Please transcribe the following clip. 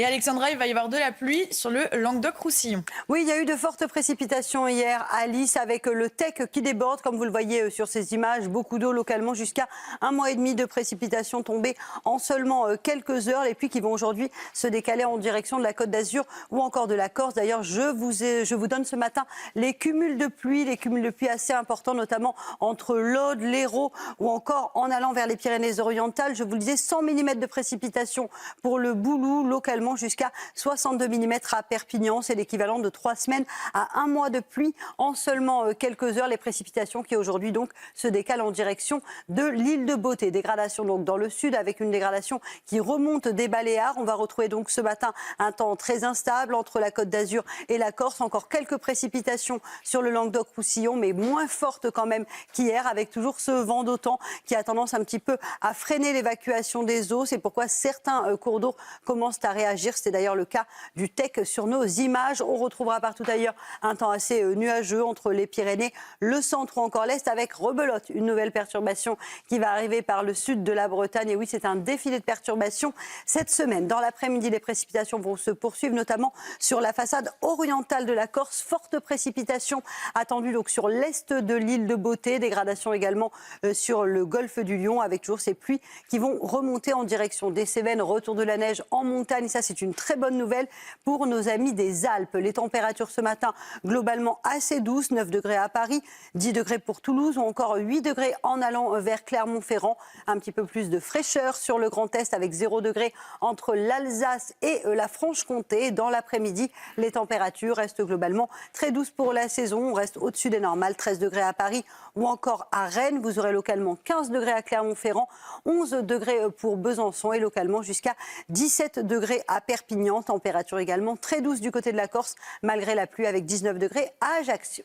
Et Alexandra, il va y avoir de la pluie sur le Languedoc-Roussillon. Oui, il y a eu de fortes précipitations hier à Lys avec le Tech qui déborde, comme vous le voyez sur ces images. Beaucoup d'eau localement, jusqu'à 1 mois et demi de précipitations tombées en seulement quelques heures. Les pluies qui vont aujourd'hui se décaler en direction de la Côte d'Azur ou encore de la Corse. D'ailleurs, je vous donne ce matin les cumuls de pluie assez importants, notamment entre l'Aude, l'Hérault ou encore en allant vers les Pyrénées-Orientales. Je vous le disais, 100 mm de précipitations pour le Boulou, localement jusqu'à 62 mm à Perpignan. C'est l'équivalent de 3 semaines à 1 mois de pluie en seulement quelques heures. Les précipitations qui aujourd'hui donc se décalent en direction de l'île de Beauté. Dégradation donc dans le sud avec une dégradation qui remonte des Baléares. On va retrouver donc ce matin un temps très instable entre la Côte d'Azur et la Corse. Encore quelques précipitations sur le Languedoc-Roussillon, mais moins fortes quand même qu'hier, avec toujours ce vent d'autant qui a tendance un petit peu à freiner l'évacuation des eaux. C'est pourquoi certains cours d'eau commencent à réagir. C'est d'ailleurs le cas du Tech sur nos images. On retrouvera partout ailleurs un temps assez nuageux entre les Pyrénées, le centre ou encore l'Est, avec rebelote, une nouvelle perturbation qui va arriver par le sud de la Bretagne. Et oui, c'est un défilé de perturbations cette semaine. Dans l'après-midi, les précipitations vont se poursuivre, notamment sur la façade orientale de la Corse. Fortes précipitations attendues donc sur l'est de l'île de Beauté. Dégradation également sur le golfe du Lion, avec toujours ces pluies qui vont remonter en direction des Cévennes. Retour de la neige en montagne. Ça, c'est une très bonne nouvelle pour nos amis des Alpes. Les températures ce matin globalement assez douces. 9 degrés à Paris, 10 degrés pour Toulouse ou encore 8 degrés en allant vers Clermont-Ferrand. Un petit peu plus de fraîcheur sur le Grand Est avec 0 degré entre l'Alsace et la Franche-Comté. Dans l'après-midi, les températures restent globalement très douces pour la saison. On reste au-dessus des normales. 13 degrés à Paris ou encore à Rennes. Vous aurez localement 15 degrés à Clermont-Ferrand, 11 degrés pour Besançon et localement jusqu'à 17 degrés à Perpignan. Température également très douce du côté de la Corse, malgré la pluie, avec 19 degrés à Ajaccio.